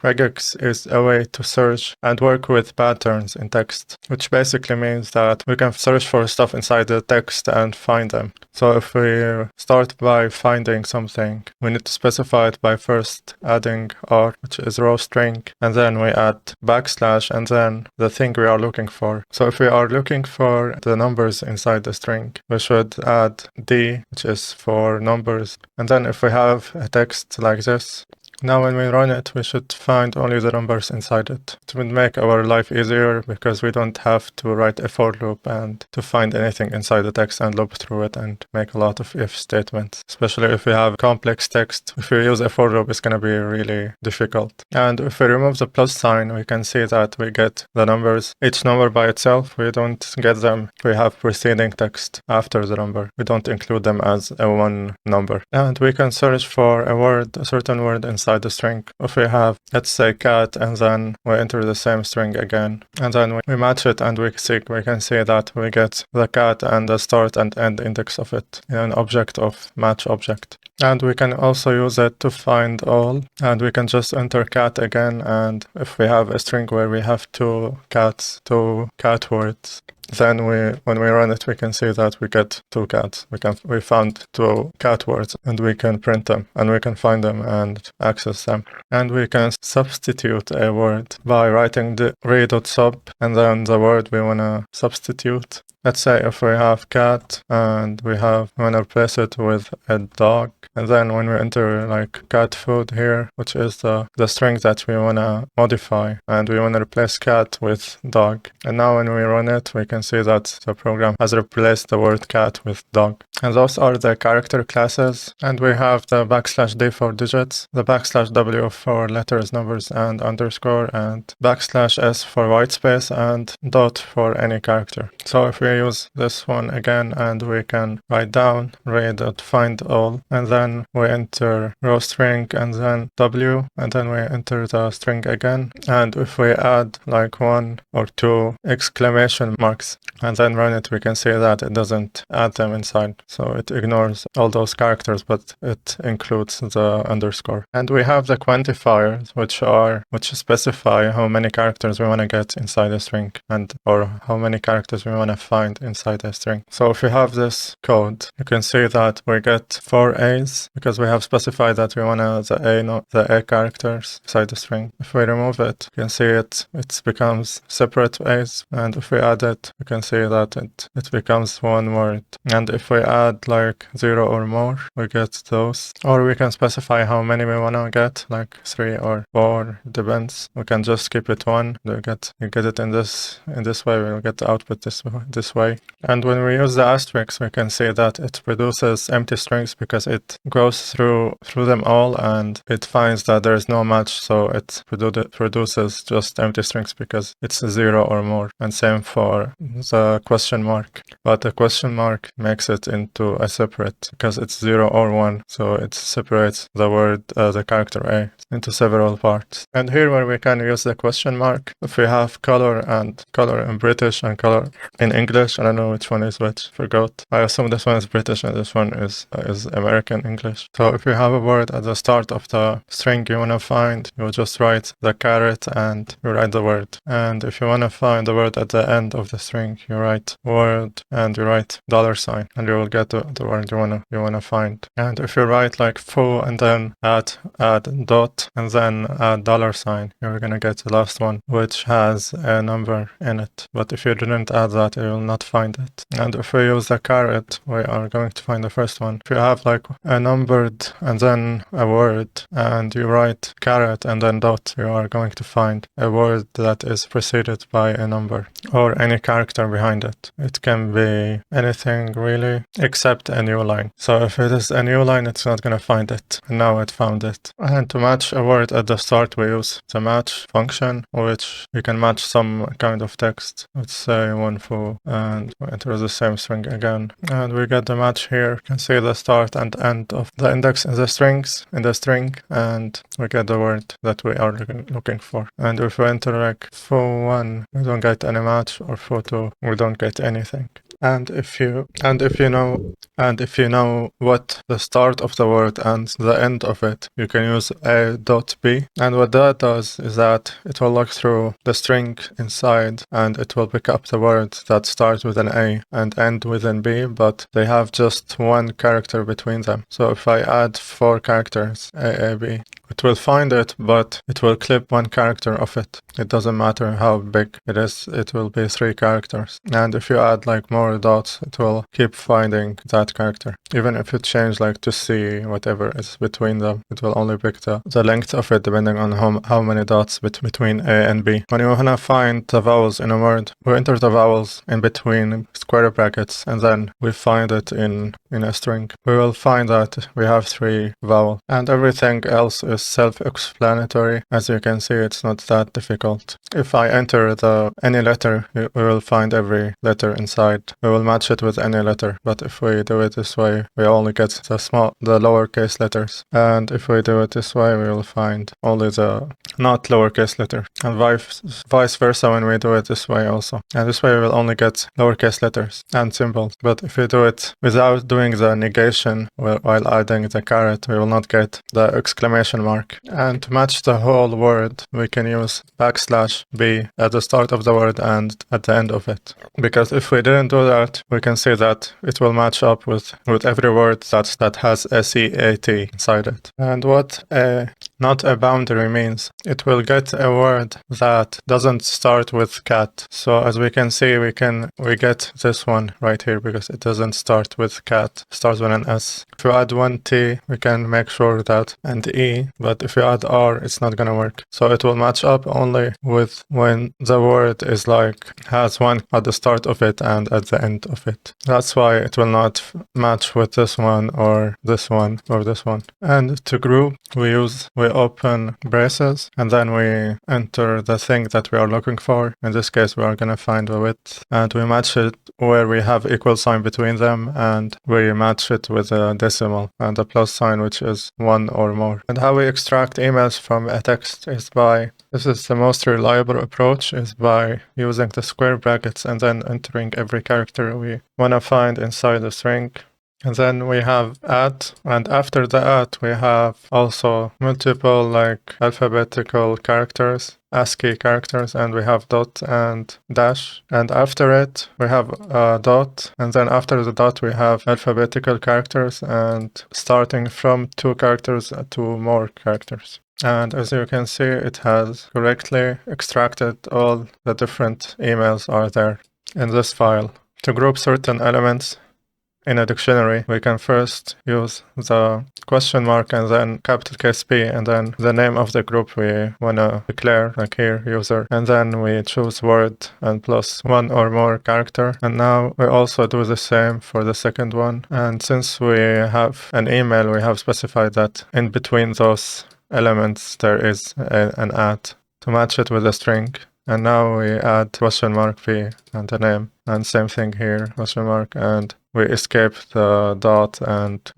Regex is a way to search and work with patterns in text, which basically means that we can search for stuff inside the text and find them. So if we start by finding something, we need to specify it by first adding r, which is row string, and then we add backslash and then the thing we are looking for. So if we are looking for the numbers inside the string, we should add d, which is for numbers. And then if we have a text like this, now when we run it, we should find only the numbers inside it. It would make our life easier because we don't have to write a for loop and to find anything inside the text and loop through it and make a lot of if statements. Especially if we have complex text. If we use a for loop, it's going to be really difficult. And if we remove the plus sign, we can see that we get the numbers. Each number by itself, we don't get them. We have preceding text after the number. We don't include them as a one number. And we can search for a word, a certain word inside the string. If we have, let's say, cat, and then we enter the same string again, and then we match it, and we can see that we get the cat and the start and end index of it in an object of match object. And we can also use it to find all, and we can just enter cat again, and if we have a string where we have two cat words, then when we run it, we can see that we get two cats. We found two cat words, and we can print them, and we can find them and access them. And we can substitute a word by writing the re.sub and then the word we want to substitute. Let's say if we have cat and we want to replace it with a dog, and then when we enter like cat food here, which is the string that we want to modify, and we want to replace cat with dog. And now when we run it, we can see that the program has replaced the word cat with dog. And those are the character classes. And we have the \d for digits, the \w for letters, numbers, and underscore, and \s for white space, and dot for any character. So if we use this one again, and we can write down re.findall, and then we enter row string and then w, and then we enter the string again. And if we add like 1 or 2 exclamation marks and then run it, we can see that it doesn't add them inside. So it ignores all those characters, but it includes the underscore. And we have the quantifiers, which specify how many characters we want to get inside a string, or how many characters we want to find inside a string. So if we have this code, you can see that we get 4 A's because we have specified that we want the A characters inside the string. If we remove it, you can see it becomes separate A's, and if we add it, you can see that it becomes one word. And if we add like 0 or more, we get those. Or we can specify how many we want to get, like 3 or 4, depends. We can just keep it 1. You get it in this way. We'll get the output this way. And when we use the asterisk, we can see that it produces empty strings because it goes through them all and it finds that there is no match, so it produces just empty strings because it's 0 or more. And same for the question mark. But the question mark makes it into a separate because it's 0 or 1, so it separates the word, the character A, into several parts. And here where we can use the question mark, if we have color in British and color in English, I don't know which one is which, forgot. I assume this one is British and this one is American English. So if you have a word at the start of the string you want to find, you just write the caret and you write the word. And if you want to find the word at the end of the string, you write word and you write $, and you will get the word you wanna find. And if you write like foo and then add dot and then add $, you're gonna get the last one, which has a number in it. But if you didn't add that, you will not find it. And if we use the caret, we are going to find the first one. If you have like a numbered and then a word, and you write caret and then dot, you are going to find a word that is preceded by a number or any character behind it. It can be anything really except a new line. So if it is a new line, it's not going to find it. And now it found it. And to match a word at the start, we use the match function, which we can match some kind of text. Let's say one foo, and we enter the same string again. And we get the match here. You can see the start and end of the index in the string, and we get the word that we are looking for. And if we enter like foo1, we don't get any match, or foo2, we don't get anything. And if you know what the start of the word and the end of it, you can use a.b. And what that does is that it will look through the string inside and it will pick up the words that start with an A and end with an B, but they have just one character between them. So if I add 4 characters, AAB, it will find it, but it will clip one character of it. It doesn't matter how big it is, it will be 3 characters. And if you add like more dots, it will keep finding that character. Even if you change like to C, whatever is between them, it will only pick the length of it depending on how many dots between A and B. When you wanna find the vowels in a word, we enter the vowels in between square brackets and then we find it in a string. We will find that we have 3 vowels and everything else is self-explanatory. As you can see, it's not that difficult. If I enter any letter, we will find every letter inside. We will match it with any letter, but if we do it this way, we only get the lowercase letters. And if we do it this way, we will find only the not lowercase letter. And vice versa when we do it this way also. And this way we will only get lowercase letters and symbols. But if we do it without doing the negation while adding the caret, we will not get the exclamation mark. And to match the whole word, we can use \b at the start of the word and at the end of it. Because if we didn't do that, we can see that it will match up with every word that has a CAT inside it. And what not a boundary means, it will get a word that doesn't start with cat. So as we can see, we get this one right here because it doesn't start with cat, it starts with an S. If you add one T, we can make sure that, and E, but if you add R, it's not gonna work. So it will match up only with when the word is has one at the start of it and at the end of it. That's why it will not match with this one or this one or this one. And to group, we open braces and then we enter the thing that we are looking for. In this case, we are gonna find the width and we match it where we have equal sign between them and we match it with a decimal and a plus sign, which is 1 or more. And how we extract emails from a text is this is the most reliable approach, is by using the square brackets and then entering every character we want to find inside the string. And then we have @ and after the @ we have also multiple alphabetical characters, ASCII characters, and we have dot and dash. And after it we have a dot, and then after the dot we have alphabetical characters, and starting from 2 characters to more characters. And as you can see, it has correctly extracted all the different emails are there in this file. To group certain elements in a dictionary, we can first use the question mark and then capital case P and then the name of the group we want to declare, like here, user. And then we choose word and plus 1 or more character. And now we also do the same for the second one. And since we have an email, we have specified that in between those elements there is an @ to match it with a string. And now we add question mark P and the name, and same thing here, question mark, and we escape the dot, and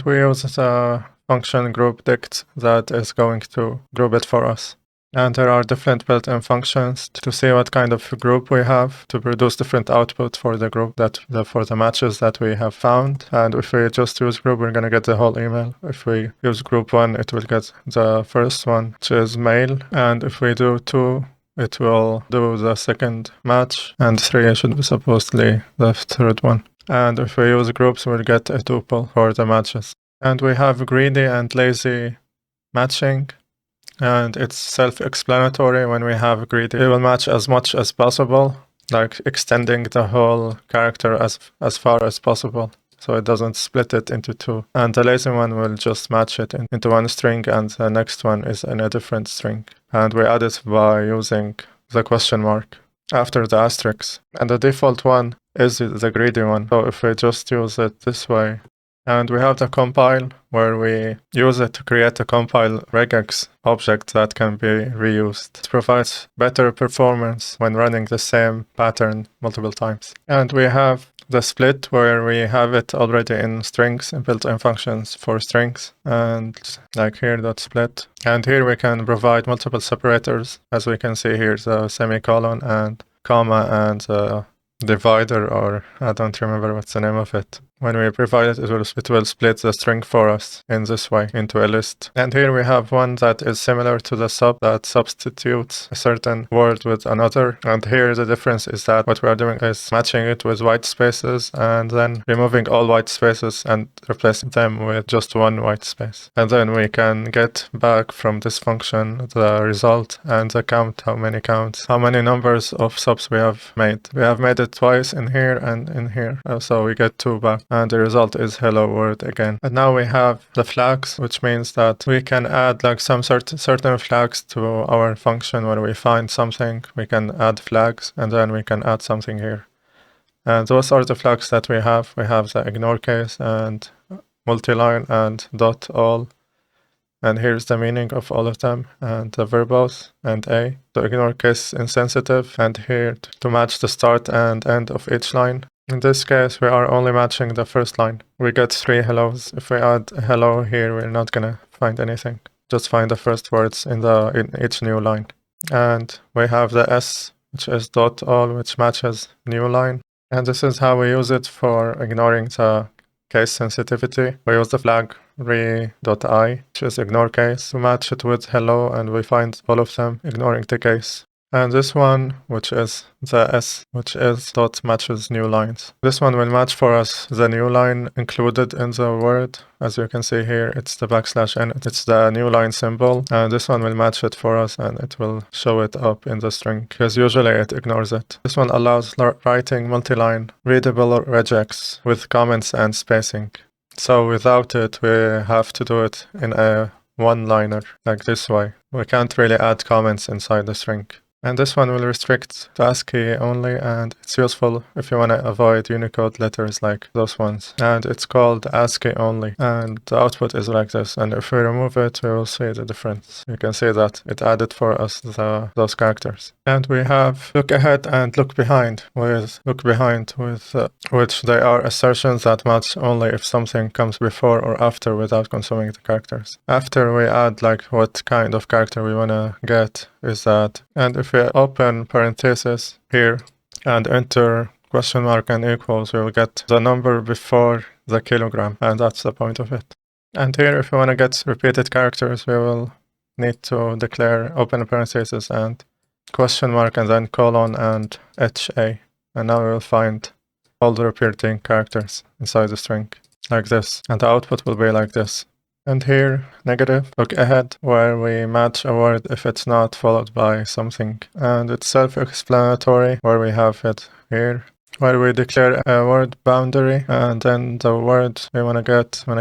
we use the function group dict that is going to group it for us. And there are different built-in functions to see what kind of group we have to produce different output for the group for the matches that we have found. And if we just use group, we're gonna get the whole email. If we use group 1, it will get the first one, which is mail. And if we do 2, it will do the second match, and 3 should be supposedly the third one. And if we use groups, we'll get a tuple for the matches. And we have greedy and lazy matching. And it's self-explanatory. When we have greedy, we will match as much as possible, like extending the whole character as far as possible, so it doesn't split it into 2. And the lazy one will just match it into one string, and the next one is in a different string. And we add it by using the question mark after the asterisk. And the default one is the greedy one, so if we just use it this way. And we have the compile, where we use it to create a compile regex object that can be reused. It provides better performance when running the same pattern multiple times. And we have the split, where we have it already in strings and built-in functions for strings, and like here, .split. And here we can provide multiple separators, as we can see here, the semicolon and comma and divider, or I don't remember what's the name of it. When we provide it, it will split the string for us in this way into a list. And here we have one that is similar to the sub that substitutes a certain word with another. And here the difference is that what we are doing is matching it with white spaces and then removing all white spaces and replacing them with just one white space. And then we can get back from this function the result and the count, how many numbers of subs we have made. We have made it twice in here and in here, so we get 2 back. And the result is hello world again. And now we have the flags, which means that we can add like some certain flags to our function. When we find something, we can add flags, and then we can add something here. And those are the flags that we have. We have the ignore case and multiline and .all. And here's the meaning of all of them, and the verbose and a. The ignore case insensitive, and here to match the start and end of each line. In this case, we are only matching the first line. We get 3 hellos. If we add a hello here, we're not gonna find anything. Just find the first words in each new line. And we have the S, which is .all, which matches new line. And this is how we use it for ignoring the case sensitivity. We use the flag re.i, which is ignore case, to match it with hello, and we find all of them ignoring the case. And this one, which is the S, which is .matches new lines. This one will match for us the new line included in the word. As you can see here, it's the \n, it's the new line symbol. And this one will match it for us, and it will show it up in the string, because usually it ignores it. This one allows writing multi-line readable regex with comments and spacing. So without it, we have to do it in a one-liner, like this way. We can't really add comments inside the string. And this one will restrict to ASCII only, and it's useful if you want to avoid Unicode letters like those ones. And it's called ASCII only, and the output is like this. And if we remove it, we will see the difference. You can see that it added for us those characters. And we have look ahead and look behind, with which they are assertions that match only if something comes before or after without consuming the characters. After we add like what kind of character we want to get is that, and if we open parentheses here and enter question mark and equals, we will get the number before the kilogram, and that's the point of it. And here, if we want to get repeated characters, we will need to declare open parentheses and question mark and then colon and HA. And now we will find all the repeating characters inside the string, like this. And the output will be like this. And here, negative, look ahead, where we match a word if it's not followed by something. And it's self-explanatory, where we have it here, where we declare a word boundary, and then the word we want to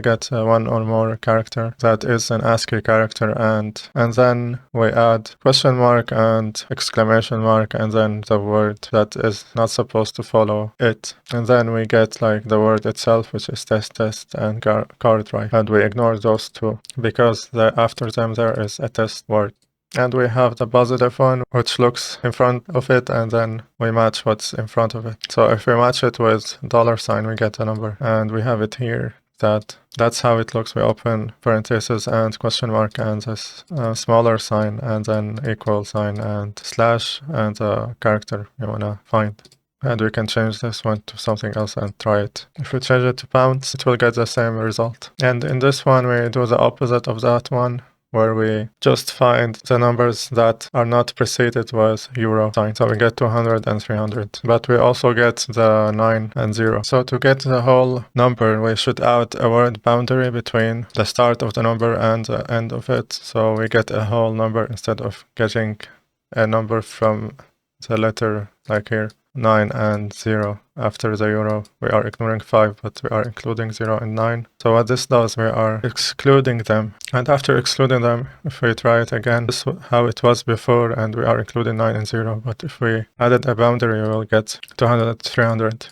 get one or more character that is an ASCII character, and then we add question mark and exclamation mark, and then the word that is not supposed to follow it. And then we get like the word itself, which is test and card right, and we ignore those two because after them there is a test word. And we have the positive one, which looks in front of it, and then we match what's in front of it. So if we match it with $, we get a number. And we have it here. That's how it looks. We open parentheses and question mark and this smaller sign, and then equal sign and slash and the character we want to find. And we can change this one to something else and try it. If we change it to pounds, it will get the same result. And in this one, we do the opposite of that one, where we just find the numbers that are not preceded with euro sign. So we get 200 and 300. But we also get the 9 and 0. So to get the whole number, we should add a word boundary between the start of the number and the end of it. So we get a whole number instead of getting a number from the letter like here. 9 and 0. After the euro, we are ignoring 5, but we are including 0 and 9. So what this does, we are excluding them. And after excluding them, if we try it again, this is how it was before, and we are including 9 and 0. But if we added a boundary, we will get 200, 300.